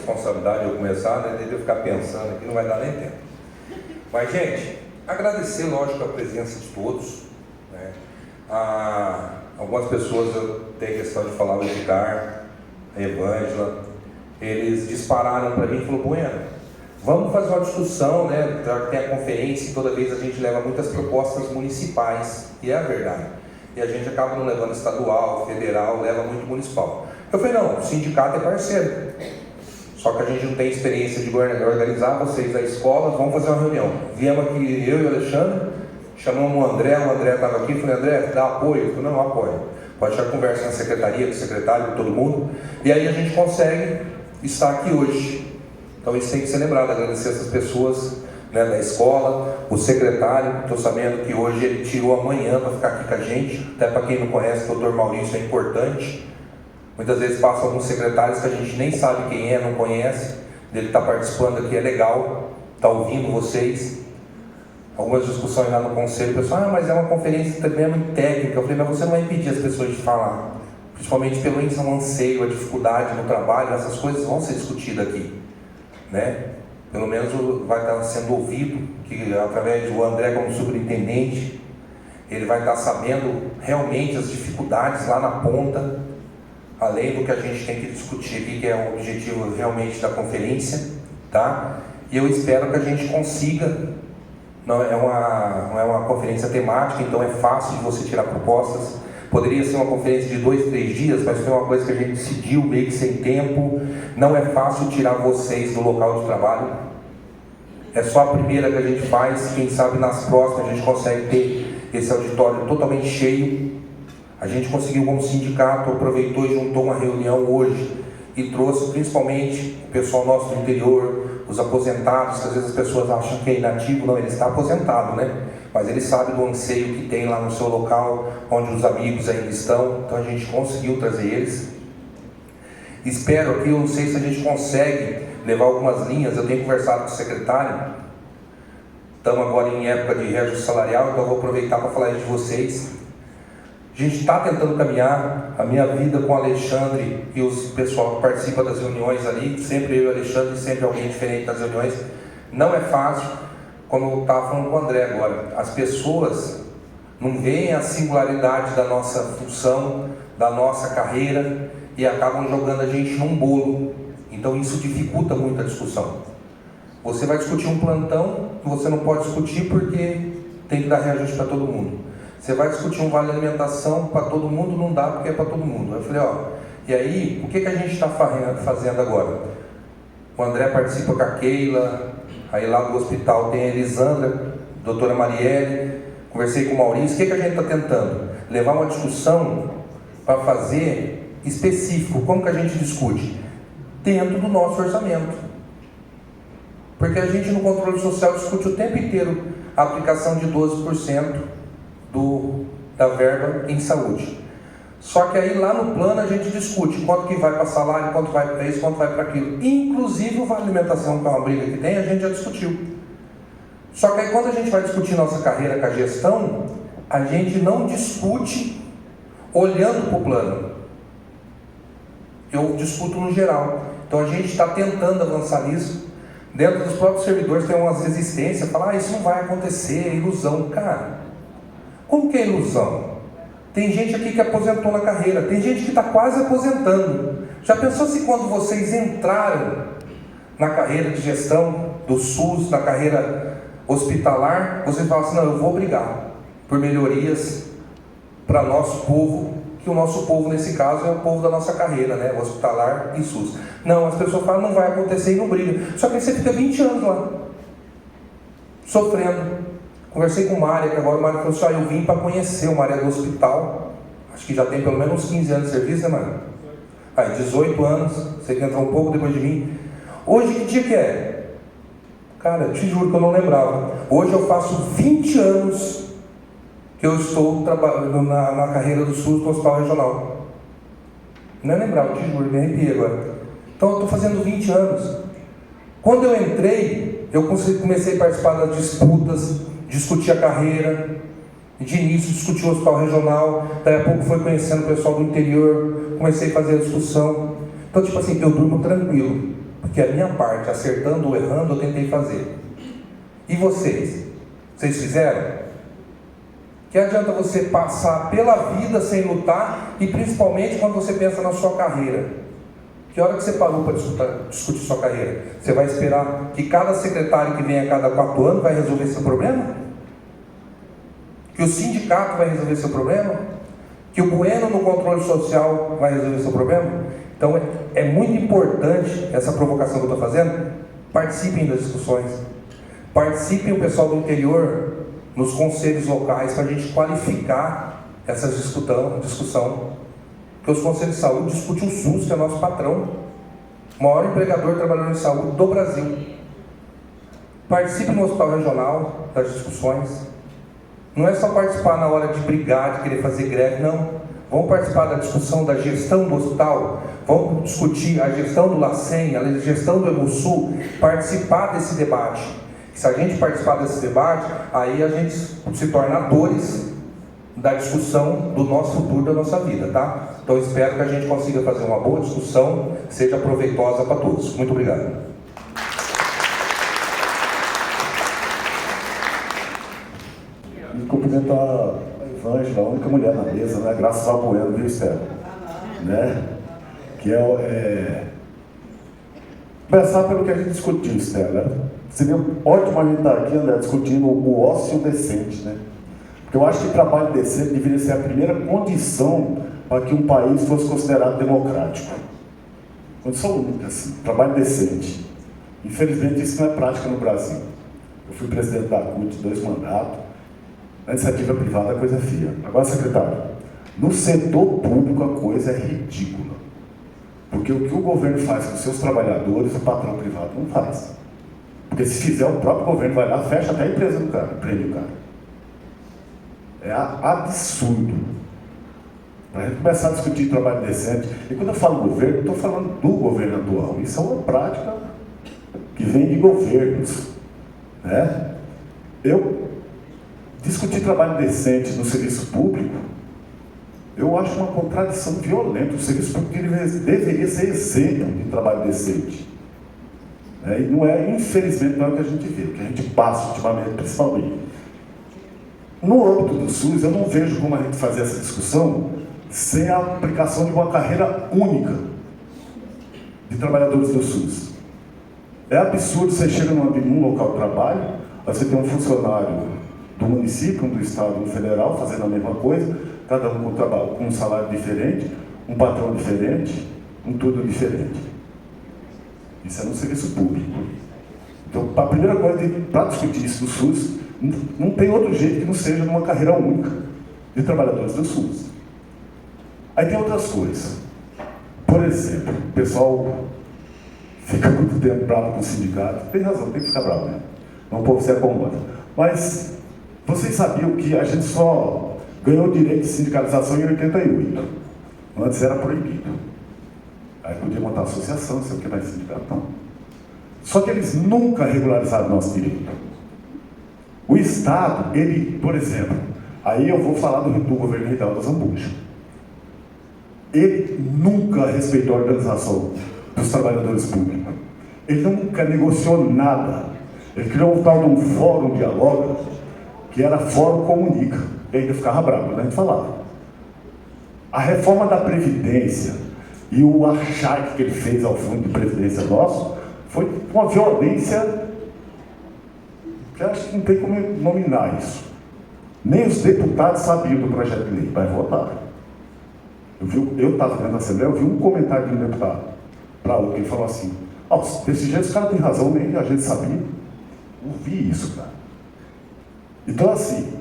responsabilidade de eu começar, né? De eu ficar pensando aqui, não vai dar nem tempo. Mas, gente, agradecer, lógico, a presença de todos, né? Algumas pessoas, eu tenho questão de falar, o Edgar, a Evângela, eles dispararam para mim e falaram: Bueno, vamos fazer uma discussão, né? Já que tem a conferência e toda vez a gente leva muitas propostas municipais, e é a verdade. E a gente acaba não levando estadual, federal, leva muito municipal. Eu falei: não, o sindicato é parceiro. Só que a gente não tem experiência de organizar, vocês da escola, vamos fazer uma reunião. Viemos aqui, eu e o Alexandre, chamamos o André estava aqui, falei: André, dá apoio? Eu falei: não, apoio. Pode já conversa na secretaria, com o secretário, com todo mundo. E aí a gente consegue estar aqui hoje. Então isso tem que ser lembrado, agradecer essas pessoas, né, da escola, o secretário, estou sabendo que hoje ele tirou amanhã para ficar aqui com a gente, até para quem não conhece, o doutor Maurício é importante. Muitas vezes passam alguns secretários que a gente nem sabe quem é, não conhece, dele estar participando aqui é legal, está ouvindo vocês. Algumas discussões lá no conselho, o pessoal: mas é uma conferência também muito técnica. Eu falei: mas você não vai impedir as pessoas de falar, principalmente pelo anseio, a dificuldade no trabalho, essas coisas vão ser discutidas aqui, né? Pelo menos vai estar sendo ouvido, que através do André como superintendente, ele vai estar sabendo realmente as dificuldades lá na ponta, além do que a gente tem que discutir aqui, que é o objetivo realmente da conferência, tá? E eu espero que a gente consiga. Não é uma conferência temática, então é fácil de você tirar propostas. Poderia ser uma conferência de 2, 3 dias, mas foi uma coisa que a gente decidiu meio que sem tempo. Não é fácil tirar vocês do local de trabalho. É só a primeira que a gente faz. Quem sabe nas próximas a gente consegue ter esse auditório totalmente cheio. A gente conseguiu, como sindicato, aproveitou e juntou uma reunião hoje e trouxe principalmente o pessoal nosso do interior, os aposentados, que às vezes as pessoas acham que é inativo. Não, ele está aposentado, né? Mas ele sabe do anseio que tem lá no seu local, onde os amigos ainda estão. Então a gente conseguiu trazer eles. Espero aqui, eu não sei se a gente consegue levar algumas linhas. Eu tenho conversado com o secretário. Estamos agora em época de reajuste salarial, então eu vou aproveitar para falar isso de vocês. A gente está tentando caminhar. A minha vida com o Alexandre e os pessoal que participa das reuniões ali, sempre eu e o Alexandre, sempre alguém diferente das reuniões, não é fácil. Como eu estava falando com o André agora, as pessoas não veem a singularidade da nossa função, da nossa carreira, e acabam jogando a gente num bolo. Então isso dificulta muito a discussão. Você vai discutir um plantão, você não pode discutir porque tem que dar reajuste para todo mundo. Você vai discutir um vale alimentação para todo mundo, não dá porque é para todo mundo. Eu falei: e aí, o que a gente está fazendo agora? O André participa com a Keila, aí lá do hospital tem a Elisandra, a doutora Marielle, conversei com o Maurício. O que a gente está tentando? Levar uma discussão para fazer específico. Como que a gente discute? Dentro do nosso orçamento. Porque a gente no controle social discute o tempo inteiro a aplicação de 12% da verba em saúde. Só que aí lá no plano a gente discute quanto que vai para salário, quanto vai para isso, quanto vai para aquilo. Inclusive o vale alimentação, que é uma briga que tem, a gente já discutiu. Só que aí quando a gente vai discutir nossa carreira com a gestão, a gente não discute olhando para o plano. Eu discuto no geral. Então a gente está tentando avançar nisso. Dentro dos próprios servidores tem umas resistências, falar: isso não vai acontecer, é ilusão. Cara, como que é ilusão? Tem gente aqui que aposentou na carreira, tem gente que está quase aposentando. Já pensou se quando vocês entraram na carreira de gestão do SUS, na carreira hospitalar, vocês falam assim: não, eu vou brigar por melhorias para nosso povo, que o nosso povo nesse caso é o povo da nossa carreira, né? Hospitalar e SUS. Não, as pessoas falam: não vai acontecer, e não briga. Só que aí você fica 20 anos lá, sofrendo. Conversei com o Mária, que agora o Mária falou assim: eu vim para conhecer o Mária do hospital. Acho que já tem pelo menos uns 15 anos de serviço, né, Mária? Aí, 18 anos, você que entrou um pouco depois de mim. Hoje, que dia que é? Cara, eu te juro que eu não lembrava. Hoje eu faço 20 anos que eu estou trabalhando na carreira do SUS no Hospital Regional. Não lembrava, te juro, me arrepiei agora. Então eu estou fazendo 20 anos. Quando eu entrei, eu comecei a participar das disputas, discutir a carreira, de início discutir o Hospital Regional, daí a pouco foi conhecendo o pessoal do interior, comecei a fazer a discussão. Então, tipo assim, eu durmo tranquilo, porque a minha parte, acertando ou errando, eu tentei fazer. E vocês? Vocês fizeram? Que adianta você passar pela vida sem lutar, e principalmente quando você pensa na sua carreira? Que hora que você parou para discutir sua carreira? Você vai esperar que cada secretário que vem a cada 4 anos vai resolver seu problema? Que o sindicato vai resolver seu problema? Que o Bueno no controle social vai resolver seu problema? Então é muito importante essa provocação que eu estou fazendo. Participem das discussões. Participem o pessoal do interior nos conselhos locais para a gente qualificar essa discussão. Porque os conselhos de saúde discutem o SUS, que é nosso patrão, o maior empregador trabalhando em saúde do Brasil. Participe no hospital regional das discussões. Não é só participar na hora de brigar, de querer fazer greve, não. Vamos participar da discussão da gestão do hospital, vamos discutir a gestão do LACEN, a gestão do Hemosul, participar desse debate. Se a gente participar desse debate, aí a gente se torna atores da discussão do nosso futuro, da nossa vida, tá? Então espero que a gente consiga fazer uma boa discussão, seja proveitosa para todos. Muito obrigado. E cumprimentar a Evangelina, a única mulher na mesa, né? Graças ao Bueno, viu, Estela? Né? Que começar pelo que a gente discutiu, Estela. Seria ótimo a gente estar aqui, André, discutindo o ócio decente, né? Porque eu acho que o trabalho decente deveria ser a primeira condição para que um país fosse considerado democrático. Condição única, assim, trabalho decente. Infelizmente, isso não é prática no Brasil. Eu fui presidente da CUT 2 mandatos. Na iniciativa privada a coisa é feia. Agora, secretário, no setor público a coisa é ridícula. Porque o que o governo faz com seus trabalhadores, o patrão privado não faz. Porque se fizer, o próprio governo vai lá, fecha até a empresa do cara, prende o cara. É absurdo. Para a gente começar a discutir trabalho decente, e quando eu falo governo, eu estou falando do governo atual. Isso é uma prática que vem de governos. Né? Eu discutir trabalho decente no serviço público, eu acho uma contradição violenta. O serviço público deveria ser exemplo de trabalho decente. E não é, infelizmente, não é o que a gente vê, o que a gente passa ultimamente, principalmente. No âmbito do SUS, eu não vejo como a gente fazer essa discussão sem a aplicação de uma carreira única de trabalhadores do SUS. É absurdo, você chega num local de trabalho, você tem um funcionário do município, um do estado, um federal, fazendo a mesma coisa, cada um com um salário diferente, um patrão diferente, um tudo diferente. Isso é no serviço público. Então, a primeira coisa, para discutir isso no SUS, não tem outro jeito que não seja numa carreira única de trabalhadores do SUS. Aí tem outras coisas. Por exemplo, o pessoal fica muito tempo bravo com o sindicato. Tem razão, tem que ficar bravo, né? Não pode ser acomoda. Mas vocês sabiam que a gente só ganhou o direito de sindicalização em 88. Antes era proibido. Aí podia montar associação, não sei o que, mais sindicato, não. Só que eles nunca regularizaram o nosso direito. O Estado, ele, por exemplo, aí eu vou falar do governo Reinaldo Azambuja. Ele nunca respeitou a organização dos trabalhadores públicos. Ele nunca negociou nada. Ele criou um tal de um fórum dialoga, que era Fórum Comunica. E ainda ficava bravo quando a gente falava. A reforma da Previdência e o achaque que ele fez ao fundo de previdência nosso foi uma violência que eu acho que não tem como nominar isso. Nem os deputados sabiam do projeto de lei, mas votaram. Eu estava dentro da Assembleia, eu vi um comentário de um deputado para outro, que ele falou assim: desse jeito os caras têm razão, nem a gente sabia. Eu vi isso, cara. Então, assim,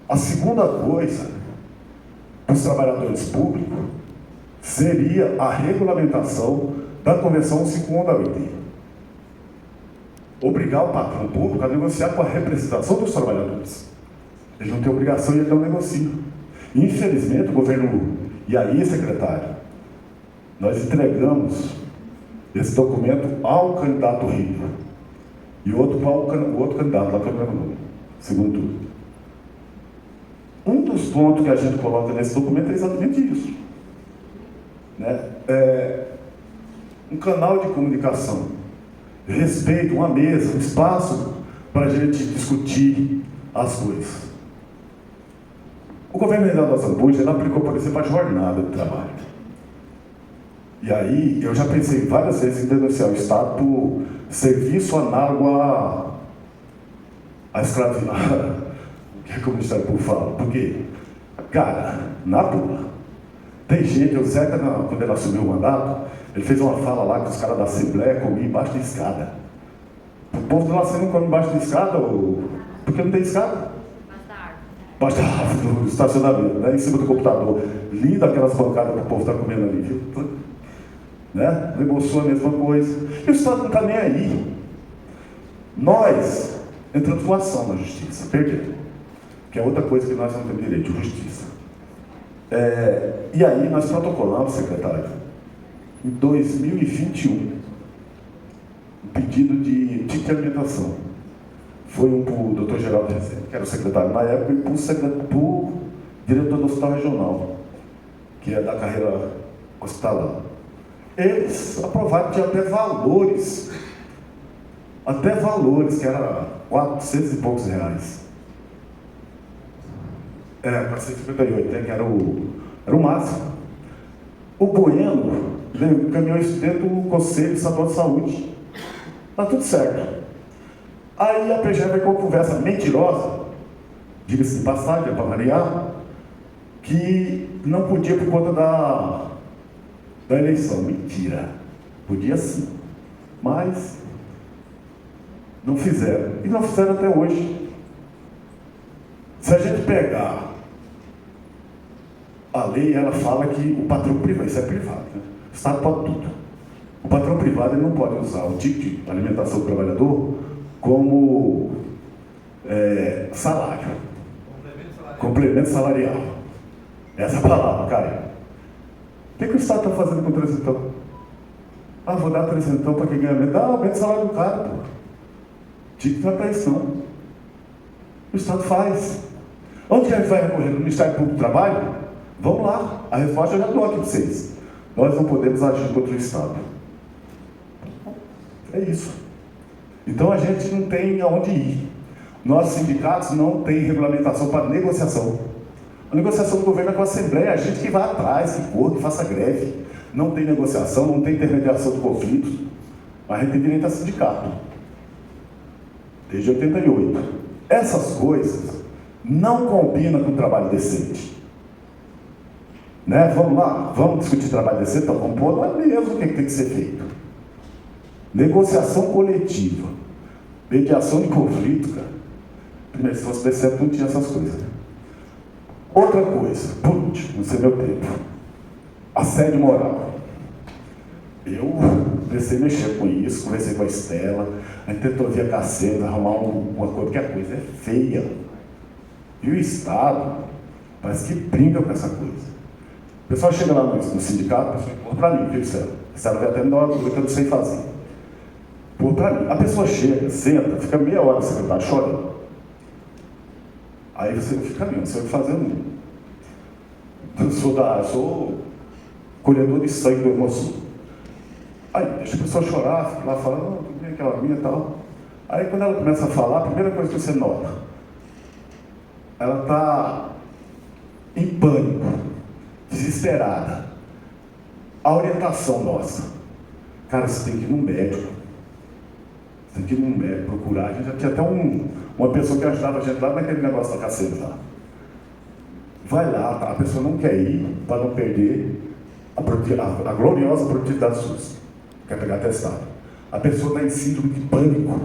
a segunda coisa para os trabalhadores públicos seria a regulamentação da Convenção 151 da OIT. Obrigar o patrão público a negociar com a representação dos trabalhadores. Ele não tem obrigação e ele não negocia. Infelizmente, o governo... E aí, secretário, nós entregamos esse documento ao candidato Rio e outro para o outro candidato, lá que eu não lembro o nome, segundo turno. Um dos pontos que a gente coloca nesse documento é exatamente isso. Né? Um canal de comunicação respeito, uma mesa, um espaço para a gente discutir as coisas. O governo federal da Zambuja, ele aplicou, por exemplo, a jornada de trabalho. E aí, eu já pensei várias vezes em denunciar o Estado por serviço análogo a escravidão. O que é que o Ministério Público fala? Porque, cara, na boa, tem gente, o Zeca, quando ele assumiu o mandato, ele fez uma fala lá que os caras da Assembleia comiam embaixo de escada. O povo lá você não come embaixo de escada, porque não tem escada. Embaixo da árvore, no estacionamento, né? Em cima do computador. Linda aquelas bancadas que o povo está comendo ali, viu? Né? No Embolsou a mesma coisa. E o Estado não está nem aí. Nós entramos com ação na justiça, perdemos. Que é outra coisa que nós não temos direito, justiça. E aí nós protocolamos, secretário, em 2021, um pedido de tipo de alimentação. Foi um para o doutor Geraldo Rezende, que era o secretário na época, e para o diretor do Hospital Regional, que é da carreira hospitalar. Eles aprovaram que tinha até valores, que era 400 e poucos reais. 458, né, que era o máximo. O Bueno caminhou isso dentro do Conselho Estadual de Saúde. Está tudo certo. Aí a PGE veio com uma conversa mentirosa, diga-se de passagem, para variar, que não podia por conta da eleição. Mentira. Podia sim. Mas não fizeram. E não fizeram até hoje. Se a gente pegar a lei, ela fala que o patrão privado, isso é privado, né? O Estado pode tudo. O patrão privado ele não pode usar o tipo de alimentação do trabalhador como salário. Complemento salarial. Essa palavra, Caio. O que o Estado está fazendo com o trezentão? Vou dar trezentão para quem ganha menos. Aumenta o salário do cara, pô. Tinha que tratar isso não. O Estado faz. Onde a gente vai recorrer? No Ministério Público do Trabalho? Vamos lá. A resposta eu já dou aqui para vocês. Nós não podemos agir contra o Estado. É isso. Então a gente não tem aonde ir. Nossos sindicatos não têm regulamentação para negociação. A negociação do governo é com a Assembleia, a gente que vai atrás, que corra, que faça greve. Não tem negociação, não tem intermediação de conflitos. A gente tem direito a sindicato. Desde 88. Essas coisas não combinam com o trabalho decente. Né? Vamos lá, vamos discutir trabalho decente, então vamos pôr, não é mesmo o que tem que ser feito. Negociação coletiva, mediação de conflito, cara. Primeiro, se fosse decente, não tinha essas coisas. Né? Outra coisa, por último, não sei meu tempo, assédio moral. Eu comecei a mexer com isso, conversei com a Estela, a gente tentou via caceta, arrumar uma coisa, porque a coisa é feia. E o Estado parece que brinca com essa coisa. O pessoal chega lá no sindicato, o pessoal põe para mim, viu, Estela? A Estela vai até me dar uma coisa que eu não sei fazer. Põe para mim. A pessoa chega, senta, fica meia hora no secretário chorando. Aí você fica mesmo, você vai fazer eu sou colhedor de sangue do irmão. Aí deixa a pessoa chorar, fica lá falando, tudo bem, aquela minha e tal. Aí quando ela começa a falar, a primeira coisa que você nota, ela está em pânico, desesperada. A orientação nossa, cara, você tem que ir num médico. Você tem que ir num médico, procurar. A gente já tinha até uma pessoa que ajudava a gente lá naquele negócio da caceta lá. Vai lá, tá? A pessoa não quer ir para não perder a gloriosa produtividade SUS. Quer pegar atestado. A pessoa está em síndrome de pânico.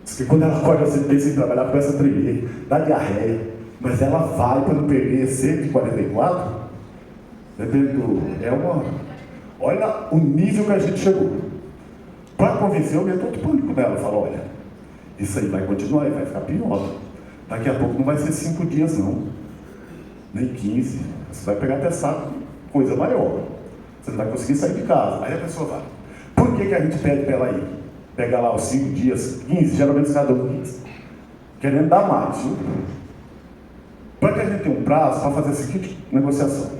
Diz que quando ela acorda, você pensa em trabalhar, começa a tremer, dá diarreia. Mas ela vai para não perder 144. Olha o nível que a gente chegou. Para convencer, eu meto outro pânico nela. Eu falo, olha, isso aí vai continuar e vai ficar pior. Daqui a pouco não vai ser 5 dias, não. Nem 15. Você vai pegar atestado, coisa maior. Você não vai conseguir sair de casa. Aí a pessoa vai. Por que a gente pede para ela ir? Pegar lá os 5 dias, 15, geralmente cada um 15. Querendo dar mais, viu? Para que a gente tenha um prazo para fazer a seguinte negociação.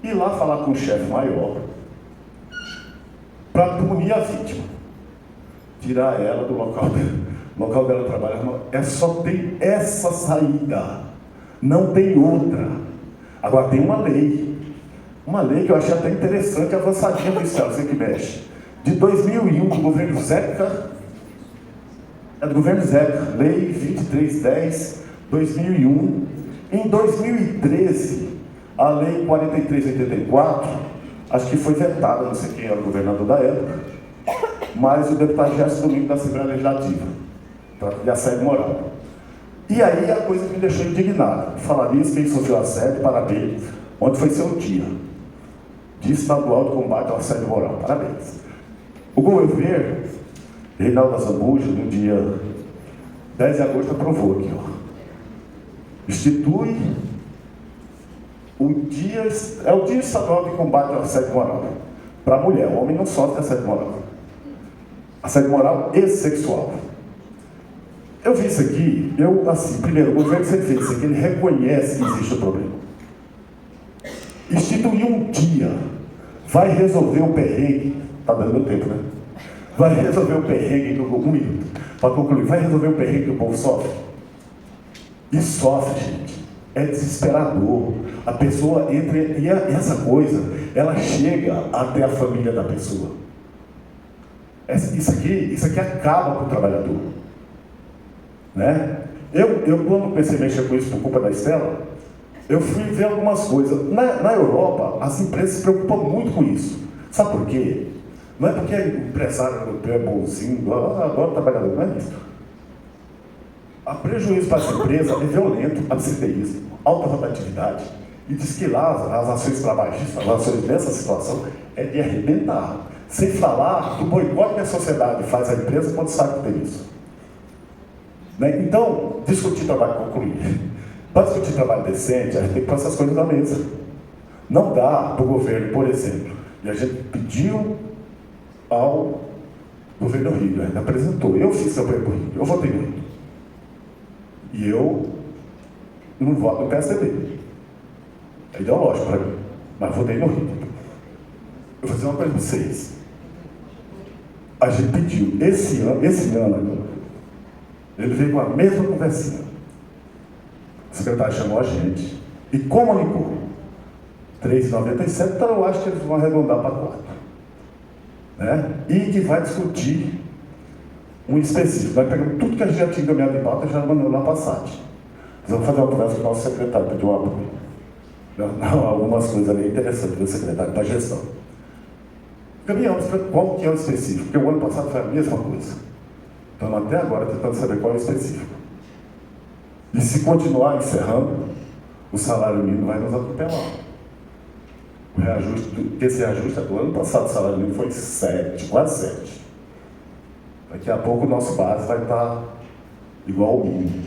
Ir lá falar com o chefe maior para punir a vítima. tirar ela do local dela de trabalho. Só tem essa saída, não tem outra. Agora tem uma lei que eu achei até interessante, avançadinha do Estado, você que mexe, de 2001, do governo Zeca, lei 2310, 2001. Em 2013, a lei 4384, acho que foi vetada, não sei quem era o governador da época, mas o deputado Gerson Domingo da Assembleia Legislativa, de assédio moral. E aí a coisa que me deixou indignado. Falar nisso, quem sofreu assédio, parabéns. Onde foi seu dia? Dia Estadual de Combate ao Assédio Moral, parabéns. O governo, Reinaldo Azambuja, no dia 10 de agosto, aprovou aqui, ó. Institui o dia estadual de combate ao assédio moral. Para a mulher, o homem não sofre assédio moral. Assédio moral e sexual. Eu vi isso aqui, primeiro, o governo sempre fez isso aqui, ele reconhece que existe o problema. Instituir um dia vai resolver o perrengue, está dando meu tempo, né? Vai resolver o perrengue, um minuto, para concluir, vai resolver o perrengue que o povo sofre? E sofre, gente. É desesperador. A pessoa entra, e essa coisa, ela chega até a família da pessoa. Isso aqui acaba com o trabalhador. Né? Eu quando comecei a mexer com isso por culpa da Estela, eu fui ver algumas coisas. Na Europa, as empresas se preocupam muito com isso. Sabe por quê? Não é porque o empresário europeu é bonzinho, adora trabalhador, não é isso. O prejuízo para essa empresa é violento, absenteísmo, alta rotatividade. E diz que lá as ações trabalhistas, as ações nessa situação, é de arrebentar. Sem falar do boicote que a sociedade faz à empresa quando sabe que tem isso. Né? Então, discutir trabalho, concluir. Para discutir trabalho decente, a gente tem que pôr essas coisas na mesa. Não dá para o governo, por exemplo, e a gente pediu ao governo do Rio, a gente apresentou, eu fiz campanha para o Rio, eu votei no Rio. E eu não voto no PSDB. É ideológico para mim, mas votei no Rio. Eu vou fazer uma coisa para vocês. A gente pediu, esse ano, ele veio com a mesma conversinha. O secretário chamou a gente e comunicou. 3,97, então eu acho que eles vão arredondar para 4. Né? E que vai discutir um específico. Nós pegamos tudo que a gente já tinha encaminhado em pauta e já mandou na passagem. Nós vamos fazer uma conversa com o nosso secretário, pediu um apoio. Algumas coisas ali interessantes do secretário da gestão. Caminhamos para qual que é o específico, porque o ano passado foi a mesma coisa. Estamos até agora tentando saber qual é o específico. E se continuar encerrando, o salário mínimo vai nos atropelar. O reajuste, esse reajuste do ano passado, o salário mínimo foi 7, quase 7. Daqui a pouco o nosso base vai estar igual ao mínimo.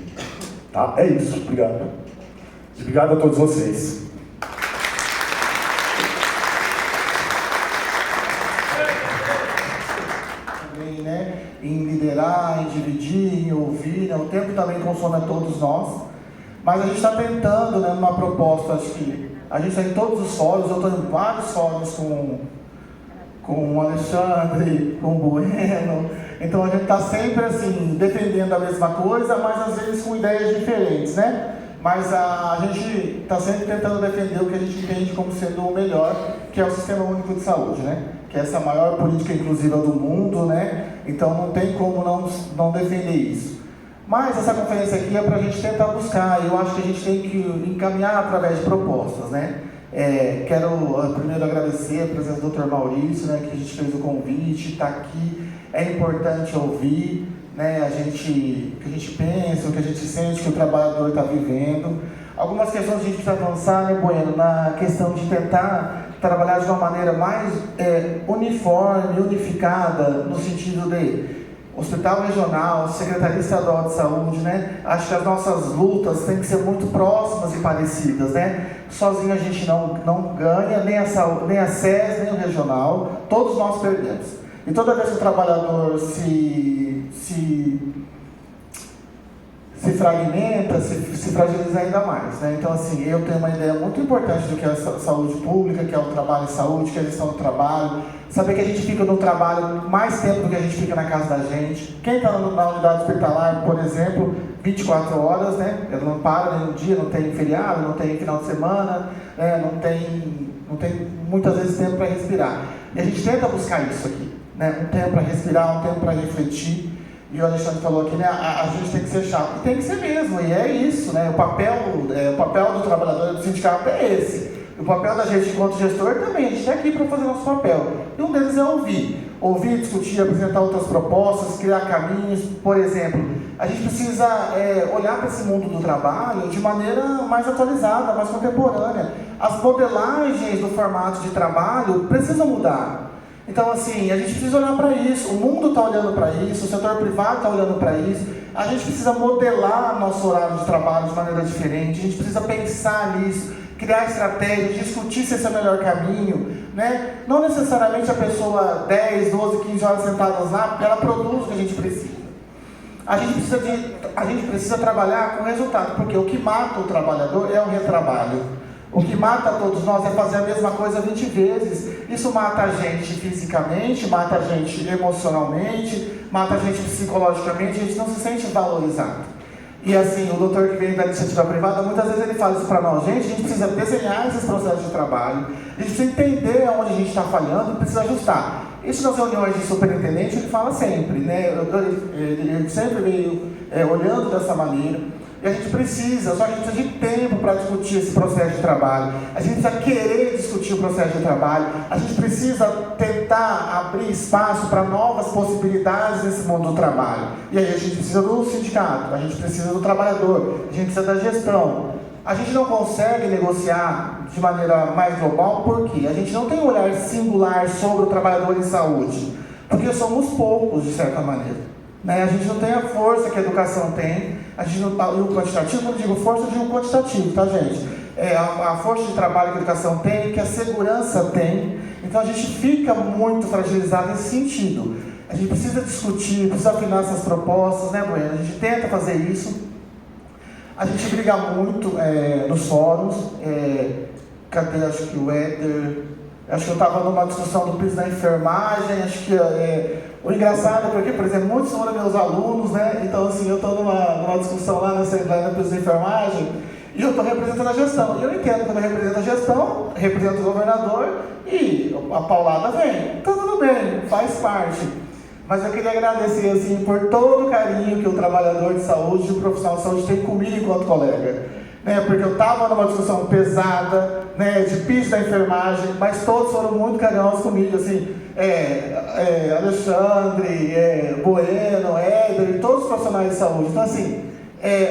Tá? É isso, obrigado. Obrigado a todos vocês. Também, né, em liderar, em dividir, em ouvir, né, o tempo também consome a todos nós. Mas a gente está tentando, né, numa proposta, acho que a gente está em todos os fóruns, eu estou em vários fóruns com o Alexandre, com o Bueno. Então a gente está sempre assim, defendendo a mesma coisa, mas às vezes com ideias diferentes, né? Mas a gente está sempre tentando defender o que a gente entende como sendo o melhor, que é o Sistema Único de Saúde, né? Que é essa maior política inclusiva do mundo, né? Então não tem como não defender isso. Mas essa conferência aqui é para a gente tentar buscar, eu acho que a gente tem que encaminhar através de propostas, né? Quero primeiro agradecer a presença do Dr. Maurício, né, que a gente fez o convite, está aqui. É importante ouvir, né, o que a gente pensa, o que a gente sente, que o trabalhador está vivendo. Algumas questões a gente precisa avançar, né, Bueno, na questão de tentar trabalhar de uma maneira mais uniforme, unificada, no sentido de Hospital Regional, Secretaria Estadual de Saúde, né? Acho que as nossas lutas têm que ser muito próximas e parecidas, né? Sozinho a gente não ganha, nem a SES, nem o regional, todos nós perdemos. E toda vez que o trabalhador se se fragmenta, se fragiliza ainda mais, né? Então, assim, eu tenho uma ideia muito importante do que é a saúde pública, que é o trabalho em saúde, que é a gestão do trabalho, saber que a gente fica no trabalho mais tempo do que a gente fica na casa da gente. Quem está na unidade hospitalar, por exemplo, 24 horas, né? Ele não para nenhum dia, não tem feriado, não tem final de semana, né? Não tem muitas vezes tempo para respirar. E a gente tenta buscar isso aqui, né? Um tempo para respirar, um tempo para refletir. E o Alexandre falou aqui, né, a gente tem que ser chato. E tem que ser mesmo, e é isso, né? O papel do trabalhador e do sindicato é esse. O papel da gente enquanto gestor também, a gente está aqui para fazer nosso papel. E um deles é ouvir. Ouvir, discutir, apresentar outras propostas, criar caminhos. Por exemplo, a gente precisa olhar para esse mundo do trabalho de maneira mais atualizada, mais contemporânea. As modelagens do formato de trabalho precisam mudar. Então, assim, a gente precisa olhar para isso, o mundo está olhando para isso, o setor privado está olhando para isso, a gente precisa modelar nosso horário de trabalho de maneira diferente, a gente precisa pensar nisso, criar estratégias, discutir se esse é o melhor caminho, né? Não necessariamente a pessoa 10, 12, 15 horas sentadas lá, ela produz o que a gente precisa. A gente precisa trabalhar com resultado, porque o que mata o trabalhador é o retrabalho. O que mata todos nós é fazer a mesma coisa 20 vezes. Isso mata a gente fisicamente, mata a gente emocionalmente, mata a gente psicologicamente, a gente não se sente valorizado. E assim, o doutor que vem da iniciativa privada, muitas vezes ele fala isso para nós, gente, a gente precisa desenhar esses processos de trabalho, a gente precisa entender onde a gente está falhando e precisa ajustar. Isso nas reuniões de superintendente ele fala sempre, né? Ele sempre veio olhando dessa maneira. E a gente precisa, só que a gente precisa de tempo para discutir esse processo de trabalho. A gente precisa querer discutir o processo de trabalho. A gente precisa tentar abrir espaço para novas possibilidades nesse mundo do trabalho. E aí a gente precisa do sindicato, a gente precisa do trabalhador, a gente precisa da gestão. A gente não consegue negociar de maneira mais global porque a gente não tem um olhar singular sobre o trabalhador em saúde. Porque somos poucos, de certa maneira. Né? A gente não tem a força que a educação tem, a gente não, e o quantitativo, quando eu digo força, eu digo quantitativo, tá, gente? A força de trabalho que a educação tem, que a segurança tem, então a gente fica muito fragilizado nesse sentido. A gente precisa discutir, precisa afinar essas propostas, né, Bueno? A gente tenta fazer isso, a gente briga muito nos fóruns, cadê, acho que o Éder, acho que eu estava numa discussão do piso da enfermagem, acho que o engraçado é porque, por exemplo, muitos foram meus alunos, né? Então, assim, eu estou numa discussão lá na Assembleia do piso da enfermagem e eu estou representando a gestão. E eu entendo quando eu represento a gestão, represento o governador e a paulada vem. Então, tudo bem, faz parte. Mas eu queria agradecer, assim, por todo o carinho que o trabalhador de saúde e o profissional de saúde tem comigo enquanto colega. Né? Porque eu estava numa discussão pesada, né, de piso da enfermagem, mas todos foram muito carinhosos comigo, assim, Alexandre, Bueno, Éder, e todos os profissionais de saúde. Então, assim,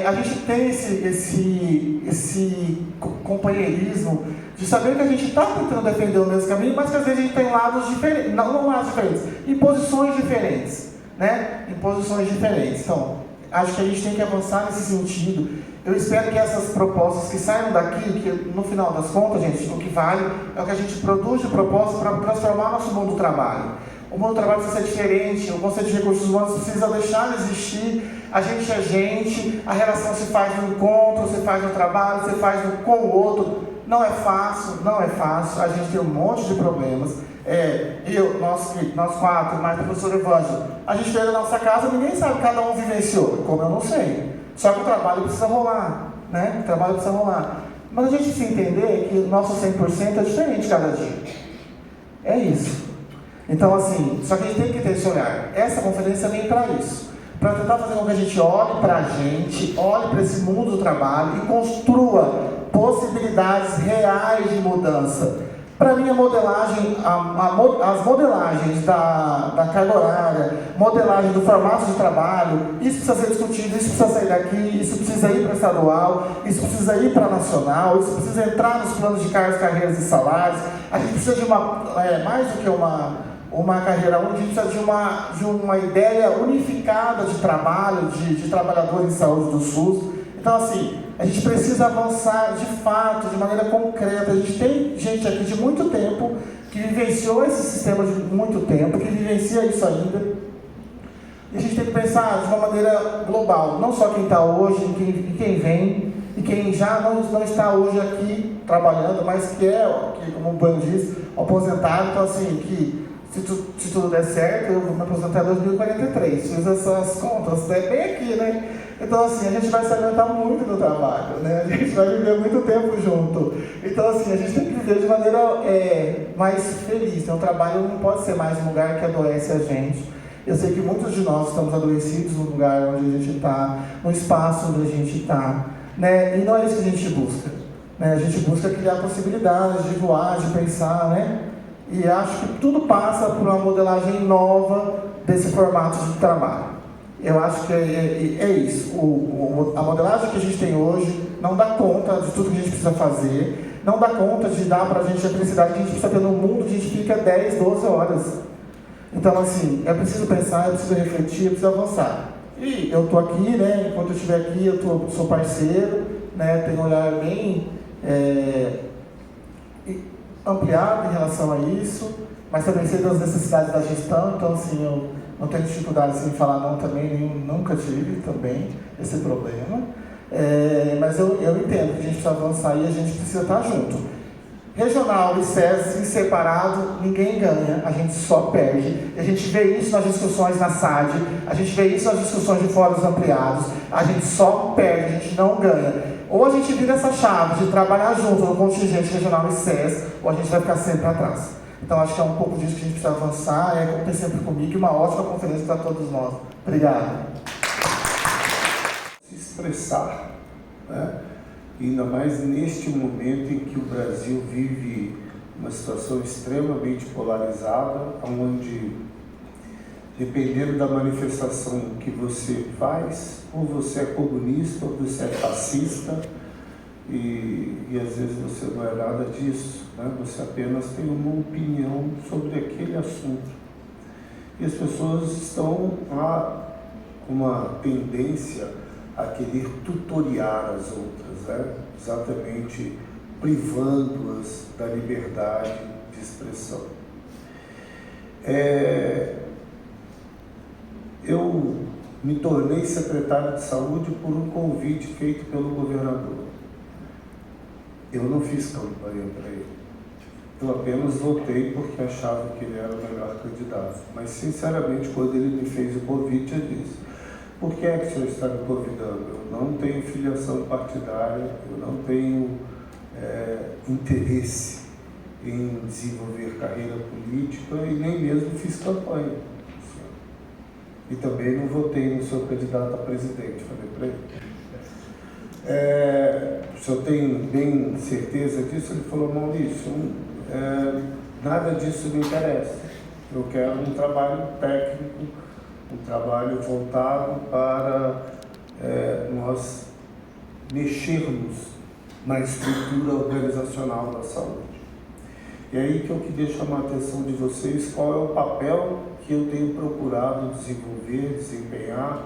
a gente tem esse companheirismo de saber que a gente está tentando defender o mesmo caminho, mas que às vezes a gente tem lados diferentes, não lados diferentes, em posições diferentes, né? Em posições diferentes. Então, acho que a gente tem que avançar nesse sentido. Eu espero que essas propostas que saiam daqui, que no final das contas, gente, o que vale é o que a gente produz de propostas para transformar nosso mundo do trabalho. O mundo do trabalho precisa ser diferente, o Conselho de Recursos Humanos precisa deixar de existir, a gente é gente, a relação se faz no encontro, se faz no trabalho, se faz com o outro. Não é fácil, a gente tem um monte de problemas. Nós quatro, mais o professor Evângelo, a gente veio da nossa casa, ninguém sabe, cada um vivenciou, como eu não sei. Só que o trabalho precisa rolar, né? O trabalho precisa rolar. Mas a gente precisa entender que o nosso 100% é diferente cada dia. É isso. Então, assim, só que a gente tem que ter esse olhar. Essa conferência vem para isso. Para tentar fazer com que a gente olhe para a gente, olhe para esse mundo do trabalho e construa possibilidades reais de mudança. Para mim, a modelagem, as modelagens da carga horária, modelagem do formato de trabalho, isso precisa ser discutido, isso precisa sair daqui, isso precisa ir para estadual, isso precisa ir para nacional, isso precisa entrar nos planos de carreiras e salários. A gente precisa de mais do que uma carreira única, a gente precisa de uma ideia unificada de trabalho, de trabalhadores em saúde do SUS. Então, assim, a gente precisa avançar de fato, de maneira concreta. A gente tem gente aqui de muito tempo que vivenciou esse sistema de muito tempo, que vivencia isso ainda. E a gente tem que que pensar de uma maneira global, não só quem está hoje, e quem vem, e quem já não está hoje aqui trabalhando, mas que como o Bueno disse, aposentado. Então, assim, que se tudo der certo, eu vou me aposentar em 2043, fiz essas contas, é bem aqui, né? Então, assim, a gente vai se alimentar muito do trabalho, né? A gente vai viver muito tempo junto. Então, assim, a gente tem que viver de maneira mais feliz. Então, o trabalho não pode ser mais um lugar que adoece a gente. Eu sei que muitos de nós estamos adoecidos no lugar onde a gente está, no espaço onde a gente está, né? E não é isso que a gente busca, né? A gente busca criar possibilidades de voar, de pensar, né? E acho que tudo passa por uma modelagem nova desse formato de trabalho. Eu acho que é isso. A modelagem que a gente tem hoje não dá conta de tudo que a gente precisa fazer, não dá conta de dar para a gente a felicidade que a gente precisa ter no mundo, a gente fica 10, 12 horas. Então, assim, é preciso pensar, é preciso refletir, é preciso avançar. E eu estou aqui, né? Enquanto eu estiver aqui, sou parceiro, né? Tenho um olhar bem ampliado em relação a isso, mas também sei das necessidades da gestão. Então, assim, eu não tenho dificuldade em falar não também, nunca tive também esse problema. Mas eu entendo que a gente precisa avançar e a gente precisa estar junto. Regional e SESI, separado, ninguém ganha, a gente só perde. A gente vê isso nas discussões na SAD, a gente vê isso nas discussões de fóruns ampliados, a gente só perde, a gente não ganha. Ou a gente vira essa chave de trabalhar junto no contingente regional e SES, ou a gente vai ficar sempre atrás. Então, acho que é um pouco disso que a gente precisa avançar, como tem sempre comigo, e uma ótima conferência para todos nós. Obrigado. Se expressar, né? Ainda mais neste momento em que o Brasil vive uma situação extremamente polarizada, onde, dependendo da manifestação que você faz, ou você é comunista, ou você é fascista, e às vezes você não é nada disso, né? Você apenas tem uma opinião sobre aquele assunto. E as pessoas estão com uma tendência a querer tutoriar as outras, né? Exatamente privando-as da liberdade de expressão. Eu me tornei secretário de saúde por um convite feito pelo governador. Eu não fiz campanha para ele. Eu apenas votei porque achava que ele era o melhor candidato. Mas, sinceramente, quando ele me fez o convite, eu disse: por que é que o senhor está me convidando? Eu não tenho filiação partidária, eu não tenho interesse em desenvolver carreira política e nem mesmo fiz campanha. E também não votei no seu candidato a presidente, falei para ele. O senhor tem bem certeza disso? Ele falou: Maurício, nada disso me interessa. Eu quero um trabalho técnico, um trabalho voltado para nós mexermos na estrutura organizacional da saúde. E aí que eu queria chamar a atenção de vocês, qual é o papel que eu tenho procurado desenvolver, desempenhar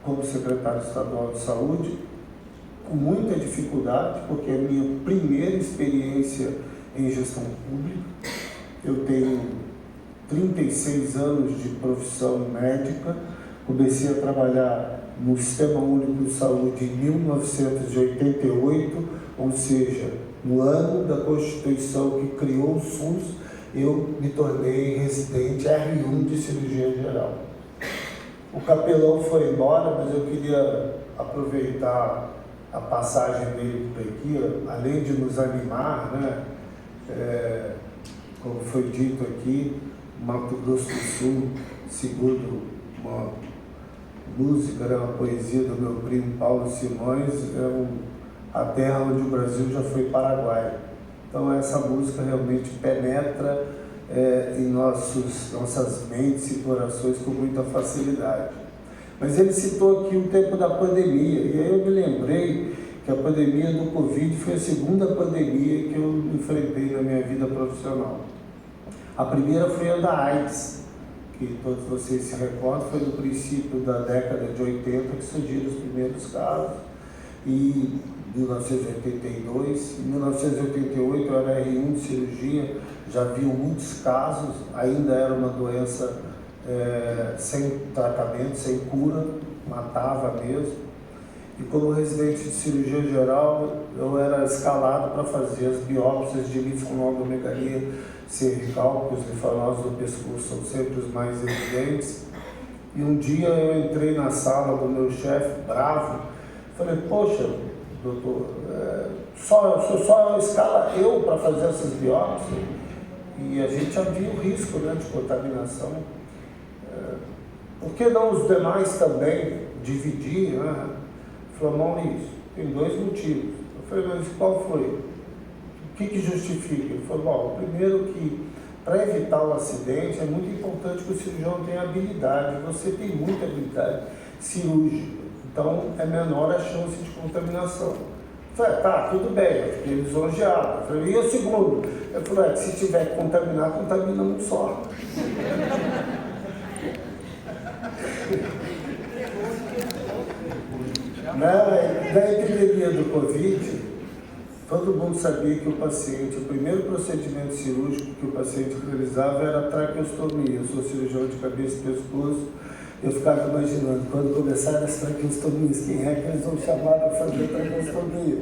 como secretário estadual de saúde, com muita dificuldade, porque é a minha primeira experiência em gestão pública. Eu tenho 36 anos de profissão médica, comecei a trabalhar no Sistema Único de Saúde em 1988, ou seja, no ano da Constituição que criou o SUS, eu me tornei residente R1 de cirurgia geral. O capelão foi embora, mas eu queria aproveitar a passagem dele por aqui, além de nos animar, né? Como foi dito aqui, Mato Grosso do Sul, segundo uma música, uma poesia do meu primo Paulo Simões, a terra onde o Brasil já foi Paraguai. Então essa música realmente penetra em nossas mentes e corações com muita facilidade. Mas ele citou aqui o tempo da pandemia, e aí eu me lembrei que a pandemia do Covid foi a segunda pandemia que eu enfrentei na minha vida profissional. A primeira foi a da AIDS, que todos vocês se recordam, foi no princípio da década de 80 que surgiram os primeiros casos, e 1982, em 1988 eu era R1 de cirurgia, já haviam muitos casos, ainda era uma doença sem tratamento, sem cura, matava mesmo. E como residente de cirurgia geral, eu era escalado para fazer as biópsias de linfonodomegalia cervical, porque os linfonodos do pescoço são sempre os mais evidentes. E um dia eu entrei na sala do meu chefe, bravo, falei, poxa, doutor, só escala eu para fazer essas biópsias? E a gente já viu o risco, né, de contaminação. Por que não os demais também dividir, né? Falou, Maurício, tem 2 motivos. Eu falei, mas qual foi? O que justifica? Ele falou, bom, primeiro que para evitar o acidente é muito importante que o cirurgião tenha habilidade. Você tem muita habilidade cirúrgica, então é menor a chance de contaminação. Eu falei, tá, tudo bem, eu fiquei lisonjeado. Eu falei, e o segundo? Eu falei, se tiver que contaminar, contamina um só. Na epidemia do Covid, todo mundo sabia que o primeiro procedimento cirúrgico que o paciente realizava era a traqueostomia. Eu sou cirurgião de cabeça e pescoço, eu ficava imaginando, quando começaram as traqueostomias, quem é que eles vão chamar para fazer traqueostomia?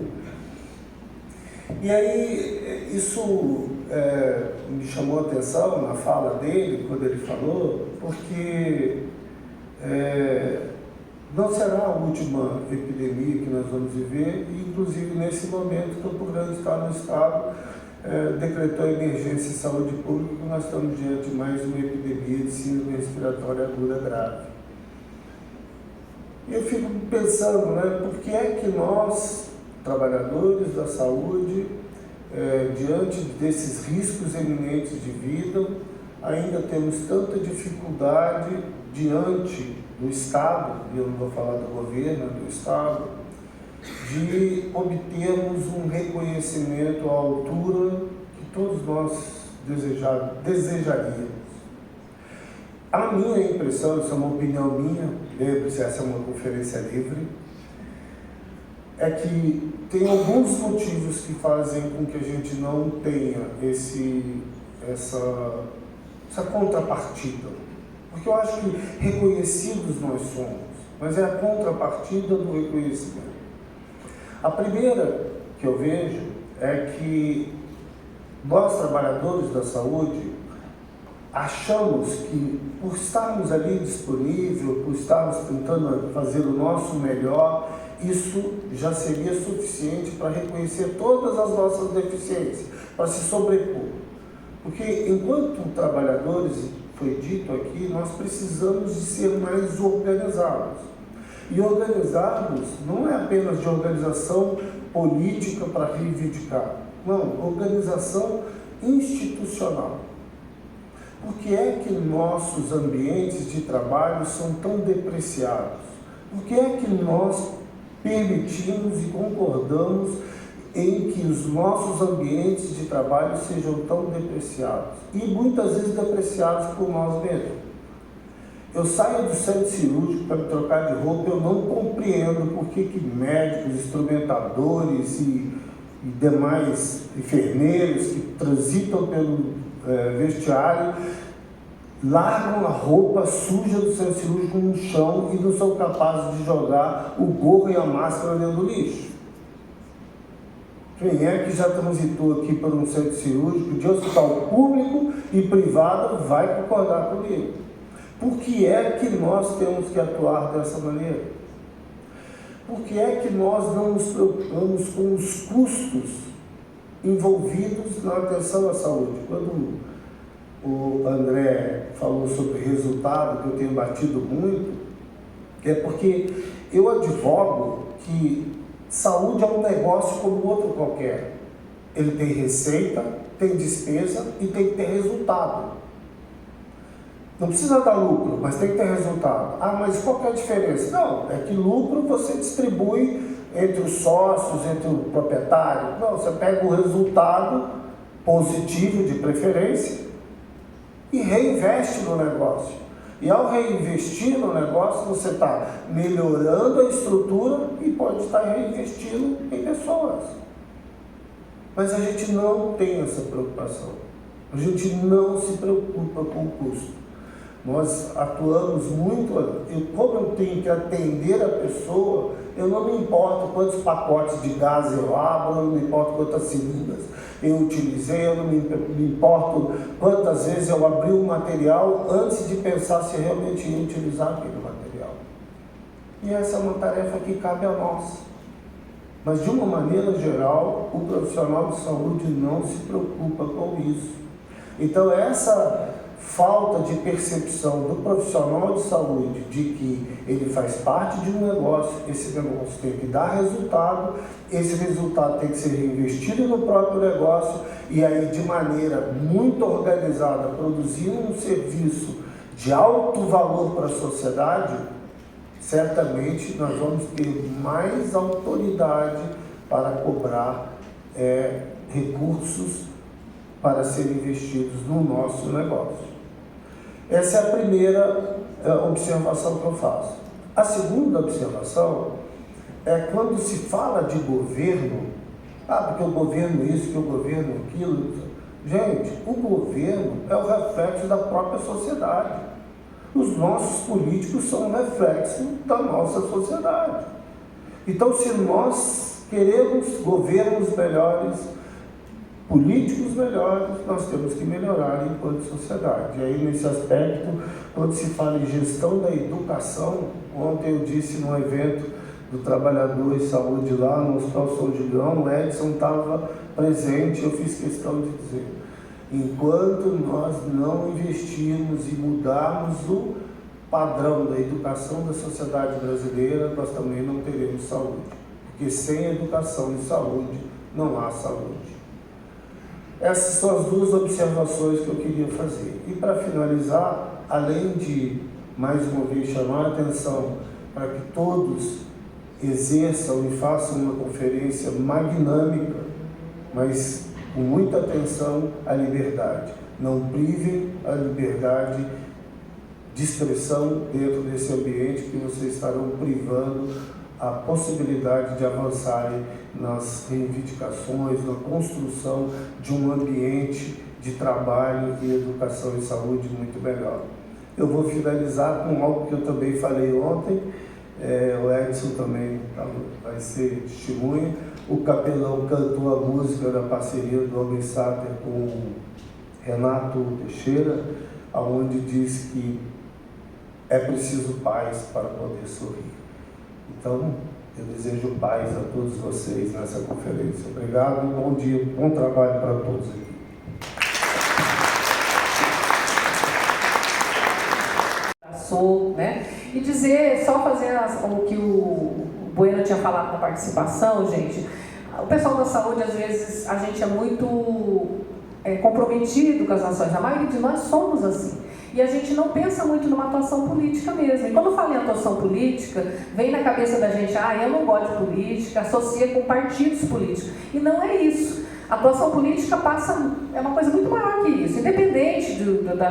E aí, isso me chamou a atenção na fala dele, quando ele falou, porque não será a última epidemia que nós vamos viver, e inclusive nesse momento Campo Grande está no estado, decretou a emergência em saúde pública, e nós estamos diante de mais uma epidemia de síndrome respiratória aguda grave. E eu fico pensando, né, por que é que nós, trabalhadores da saúde, diante desses riscos eminentes de vida, ainda temos tanta dificuldade diante do Estado, e eu não vou falar do governo, do Estado, de obtermos um reconhecimento à altura que todos nós desejaríamos. A minha impressão, isso é uma opinião minha, lembre-se, essa é uma conferência livre, é que tem alguns motivos que fazem com que a gente não tenha essa contrapartida. Porque eu acho que reconhecidos nós somos, mas é a contrapartida do reconhecimento. A primeira que eu vejo é que nós, trabalhadores da saúde, achamos que por estarmos ali disponível, por estarmos tentando fazer o nosso melhor, isso já seria suficiente para reconhecer todas as nossas deficiências, para se sobrepor. Porque enquanto trabalhadores, foi dito aqui, nós precisamos de ser mais organizados. E organizados não é apenas de organização política para reivindicar, não, organização institucional. Por que é que nossos ambientes de trabalho são tão depreciados? Por que é que nós permitimos e concordamos em que os nossos ambientes de trabalho sejam tão depreciados? E muitas vezes depreciados por nós mesmos. Eu saio do centro cirúrgico para me trocar de roupa, eu não compreendo por que médicos, instrumentadores e demais enfermeiros que transitam pelo vestiário largam a roupa suja do centro cirúrgico no chão e não são capazes de jogar o gorro e a máscara dentro do lixo. Quem é que já transitou aqui por um centro cirúrgico de hospital público e privado vai concordar comigo? Por que é que nós temos que atuar dessa maneira? Por que é que nós não nos preocupamos com os custos envolvidos na atenção à saúde? Quando o André falou sobre resultado, que eu tenho batido muito, é porque eu advogo que saúde é um negócio como outro qualquer. Ele tem receita, tem despesa e tem que ter resultado. Não precisa dar lucro, mas tem que ter resultado. Ah, mas qual que é a diferença? Não, é que lucro você distribui entre os sócios, entre o proprietário. Não, você pega o resultado positivo de preferência e reinveste no negócio. E ao reinvestir no negócio, você está melhorando a estrutura e pode estar reinvestindo em pessoas. Mas a gente não tem essa preocupação. A gente não se preocupa com o custo. Nós atuamos muito, como eu tenho que atender a pessoa, eu não me importo quantos pacotes de gás eu abro, eu não me importo quantas cilindras eu utilizei, eu não me importo quantas vezes eu abri um material antes de pensar se realmente ia utilizar aquele material. E essa é uma tarefa que cabe a nós. Mas de uma maneira geral, o profissional de saúde não se preocupa com isso. Então essa falta de percepção do profissional de saúde de que ele faz parte de um negócio, esse negócio tem que dar resultado, esse resultado tem que ser reinvestido no próprio negócio e aí de maneira muito organizada, produzindo um serviço de alto valor para a sociedade, certamente nós vamos ter mais autoridade para cobrar recursos para serem investidos no nosso negócio. Essa é a primeira observação que eu faço. A segunda observação é quando se fala de governo, porque o governo isso, que o governo aquilo. Gente, o governo é o reflexo da própria sociedade. Os nossos políticos são um reflexo da nossa sociedade. Então, se nós queremos governos melhores, políticos melhores, nós temos que melhorar enquanto sociedade. E aí, nesse aspecto, quando se fala em gestão da educação, ontem eu disse num evento do Trabalhador em Saúde lá no Hospital São Julião, o Edson estava presente, eu fiz questão de dizer, enquanto nós não investirmos e mudarmos o padrão da educação da sociedade brasileira, nós também não teremos saúde. Porque sem educação e saúde, não há saúde. Essas são as duas observações que eu queria fazer. E para finalizar, além de, mais uma vez, chamar a atenção para que todos exerçam e façam uma conferência magnâmica, mas com muita atenção à liberdade. Não privem a liberdade de expressão dentro desse ambiente que vocês estarão privando a possibilidade de avançarem nas reivindicações, na construção de um ambiente de trabalho e educação e saúde muito melhor. Eu vou finalizar com algo que eu também falei ontem, o Edson também vai ser testemunha. O Capelão cantou a música da parceria do Homem Sáter com o Renato Teixeira, onde diz que é preciso paz para poder sorrir. Então, eu desejo paz a todos vocês nessa conferência. Obrigado, bom dia, bom trabalho para todos aqui. Né? E dizer, só fazer o que o Bueno tinha falado na participação, gente, o pessoal da saúde, às vezes, a gente é muito comprometido com as ações, a maioria de nós somos assim. E a gente não pensa muito numa atuação política mesmo. E quando eu falo em atuação política, vem na cabeça da gente, eu não gosto de política, associa com partidos políticos. E não é isso. A atuação política é uma coisa muito maior que isso. Independente da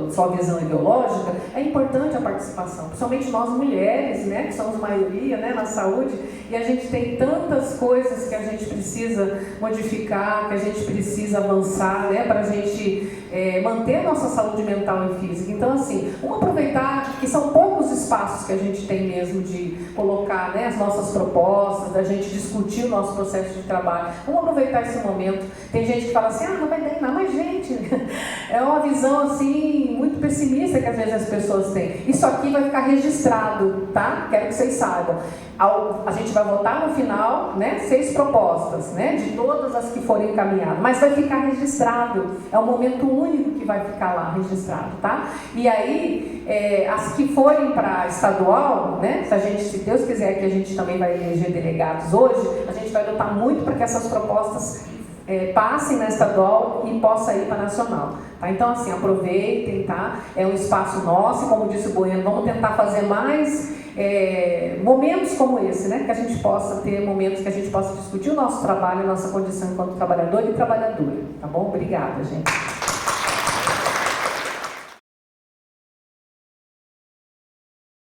sua visão ideológica, é importante a participação. Principalmente nós mulheres, né, que somos maioria, né, na saúde, e a gente tem tantas coisas que a gente precisa modificar, que a gente precisa avançar, né, para a gente manter a nossa saúde mental e física. Então, assim, vamos aproveitar que são poucos espaços que a gente tem mesmo de colocar, né, as nossas propostas, da gente discutir o nosso processo de trabalho. Vamos aproveitar esse momento. Tem gente que fala assim, não vai dar nada, mas gente, é uma visão assim, muito pessimista que às vezes as pessoas têm. Isso aqui vai ficar registrado, tá? Quero que vocês saibam. A gente vai votar no final, né, 6 propostas, né, de todas as que forem encaminhadas, mas vai ficar registrado. É um momento único que vai ficar lá registrado, tá? E aí, as que forem para estadual, né, se Deus quiser que a gente também vai eleger delegados hoje, a gente vai lutar muito para que essas propostas passem na estadual e possa ir para a nacional. Tá? Então, assim, aproveitem, tá? É um espaço nosso, como disse o Bueno, vamos tentar fazer mais momentos como esse, né? Que a gente possa ter momentos que a gente possa discutir o nosso trabalho, a nossa condição enquanto trabalhador e trabalhadora. Tá bom? Obrigada, gente.